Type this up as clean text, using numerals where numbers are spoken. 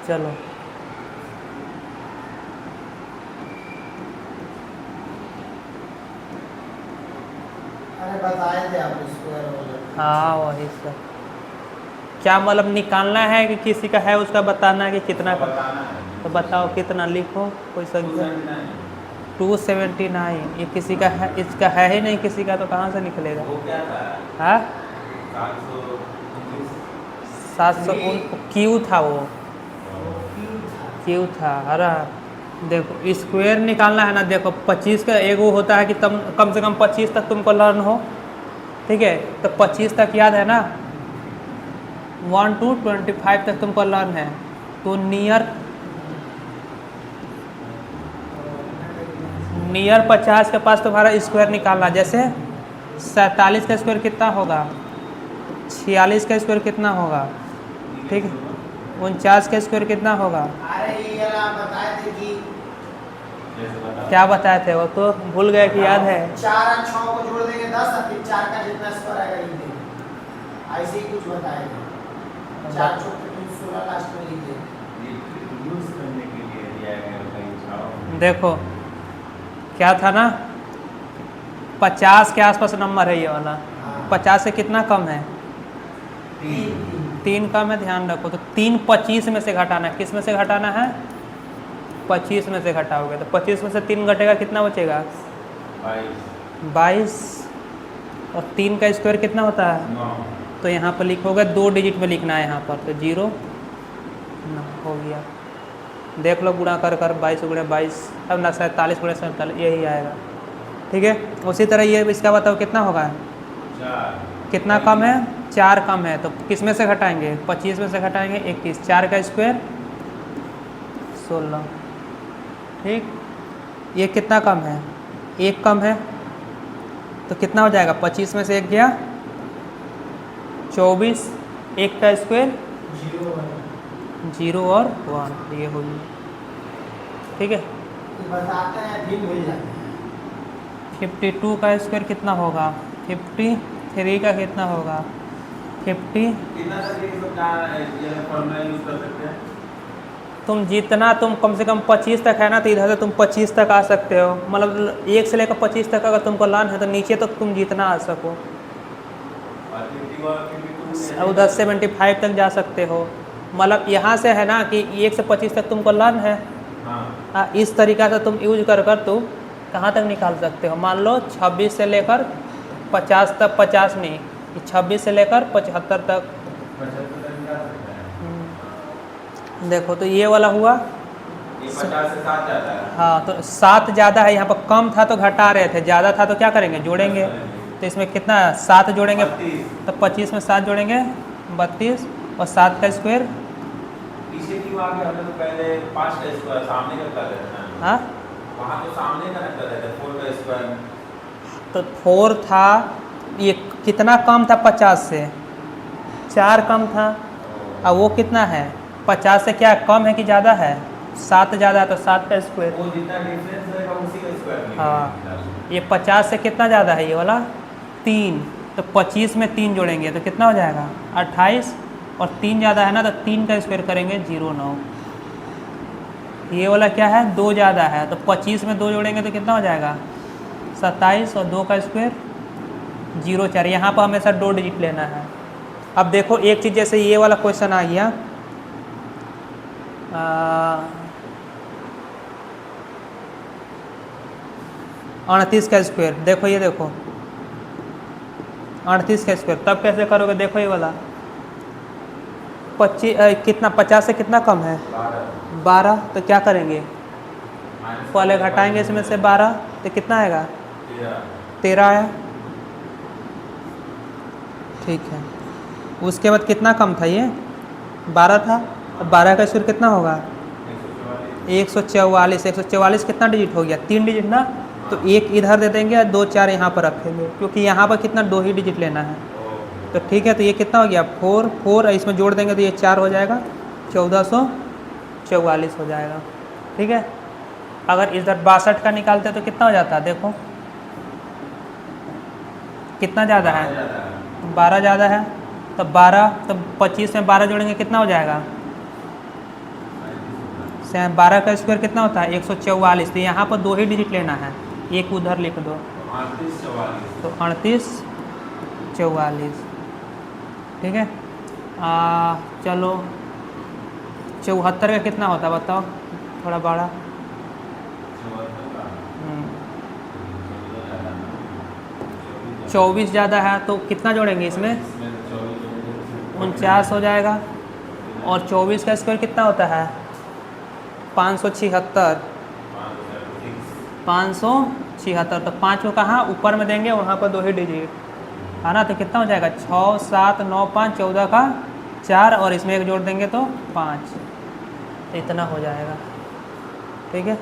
चलो अरे बताए थे आप स्क्वायर वाला। हाँ वही सर। क्या मतलब निकालना है कि किसी का है उसका बताना है कि कितना का? बताना है। तो बताओ कितना, लिखो कोई संख्या। 279। 279। ये किसी का है, इसका है ही नहीं किसी का, तो कहाँ से निकलेगा? वो क्या था? हाँ 729। 700 क्यू था वो, वो क्यूब था। क्यू था। अरे देखो स्क्वायर निकालना है ना, देखो 25 का एक वो होता है कि तम कम से कम 25 तक तुमको लर्न हो, ठीक है? तो 25 तक याद है ना, 1 to 25 तक तुमको लर्न है। तो नियर 50 के पास तुम्हारा स्क्वायर निकालना। जैसे 47 का स्क्वायर कितना होगा, 46 का स्क्वायर कितना होगा, ठीक है? 49 का स्क्वायर कितना होगा? अरे ये वाला आप बताए थे कि जैसे बता। क्या बताए थे वो तो भूल गए कि याद है? 4 और 6 को जोड़ देंगे 10 और फिर 4 का जितना स्क्वायर आएगा लिख देंगे। ऐसे ही कुछ बताए थे। 4 चौक पे 16 लास्ट में लिख देंगे। यूज करने के लिए दिया गया कहीं छाव। देखो क्या था ना, 50 के आसपास नंबर है ये वाला। हाँ। 50 से कितना कम है? 3 3 कम है, ध्यान रखो। तो 3 25 में से घटाना है। किस में से घटाना है? 25 में से घटाओगे तो 25 में से 3 घटेगा, कितना बचेगा? 22। और 3 का स्क्वायर कितना होता है? 9। तो यहाँ पर लिखोगे 2 डिजिट में लिखना है यहाँ पर, तो 0 हो गया। देख लो गुणा कर 22 गुणे 22, अब ना 47 गुणे 47 यही आएगा, ठीक है? उसी तरह ये इसका बताओ कितना होगा? 4। कितना कम है? 4 कम है, तो किस में से घटाएंगे? 25 में से घटाएंगे 21। 4 का स्क्वायर 16, ठीक? ये कितना कम है? 1 कम है, तो कितना हो जाएगा? 25 में से 1 गया 24, 1 का स्क्वायर 0 और 1, ये हो गया, ठीक है? बताते हैं फिर भूल जाते हैं। 52 का स्क्वायर कितना होगा? 53 का कितना होगा? 50। कितना तक ये सब का ये फॉर्मूला यूज कर सकते हैं? तुम जितना तुम कम से कम 25 तक है ना, तो इधर से तुम 25 तक आ सकते हो। मतलब 1 से लेकर 25 तक अगर तुमको लान है तो नीचे तक तुम जितना आ सको, और 50 और 52 में उधर 75 तक जा सकते हो। मतलब यहाँ से है ना कि 1 से 25 तक तुमको लर्न है। हाँ। इस तरीक़ा से तुम यूज कर कर तुम कहाँ तक निकाल सकते हो। मान लो 26 से लेकर 50 तक, 50 नहीं, 26 से लेकर 75 तक। 75 तक निकाल सकते हैं। देखो तो ये वाला हुआ, ये 50 से 7 जाता है। हाँ तो 7 ज़्यादा है, यहाँ पर कम था तो घटा रहे थे, ज़्यादा था तो क्या करेंगे? जोड़ेंगे। तो इसमें कितना 7 जोड़ेंगे 32। तो 25 में 7 जोड़ेंगे 32, और 7 का स्क्वायर। पीछे क्यों आ गया? हमने तो पहले 5 का स्क्वायर सामने का कर रहे थे ना। हाँ वहाँ तो सामने का ना कर रहे थे 4 का स्क्वायर। तो 4 था, ये कितना कम था? 50 से 4 कम था। अब वो कितना है? 50 से क्या कम है कि ज़्यादा है? 7 ज़्यादा है, तो 7 का स्क्वायर। वो जितना डिफरेंस रहेगा उसी का स्क्वायर। हाँ ये 50 से कितना ज़्यादा है? ये वाला 3, तो 25 में 3 जोड़ेंगे तो कितना हो जाएगा? 28, और 3 ज़्यादा है ना तो 3 का स्क्वायर करेंगे 09। ये वाला क्या है? 2 ज़्यादा है, तो 25 में 2 जोड़ेंगे तो कितना हो जाएगा? 27, और 2 का स्क्वायर 04। यहाँ पर हमेशा 2 डिजिट लेना है। अब देखो एक चीज़, जैसे ये वाला क्वेश्चन आ गया 38 का स्क्वायर। देखो ये देखो 38 का स्क्वायर, तब कैसे करोगे? देखो ये वाला 25 कितना, 50 से कितना कम है? 12। तो क्या करेंगे? पहले घटाएंगे इसमें से 12, तो कितना आएगा? 13 आया, ठीक है। उसके बाद कितना कम था? ये 12 था। अब 12 का स्क्वायर कितना होगा? 144। 144 कितना डिजिट हो गया? 3 डिजिट ना, तो 1 इधर दे देंगे और 2 4 यहाँ पर रखेंगे, क्योंकि यहाँ पर कितना 2 ही डिजिट लेना है। तो ठीक है, तो ये कितना हो गया? 4 4, इसमें जोड़ देंगे तो ये 4 हो जाएगा, 1444 हो जाएगा, ठीक है। अगर इधर 62 का निकालते तो कितना हो जाता? देखो कितना ज़्यादा है? 12 ज़्यादा है, तो 12, तो 25 में 12 जोड़ेंगे कितना हो जाएगा? 12 का स्क्वायर कितना होता है 144, तो यहाँ पर 2 ही डिजिट लेना है, एक उधर लिख दो, 38 44 तो 38 44। ठीक है, चलो 74 का कितना होता है बताओ, थोड़ा बड़ा। 24 ज़्यादा है तो कितना जोड़ेंगे इसमें, 49 हो जाएगा। और 24 का स्क्वायर कितना होता है 576, 576, तो 5 को कहाँ ऊपर में देंगे, वहाँ पर 2 ही डिजिट है ना, तो कितना हो जाएगा 6 7 9 5 14 का 4 और इसमें एक जोड़ देंगे तो 5, तो इतना हो जाएगा। ठीक है।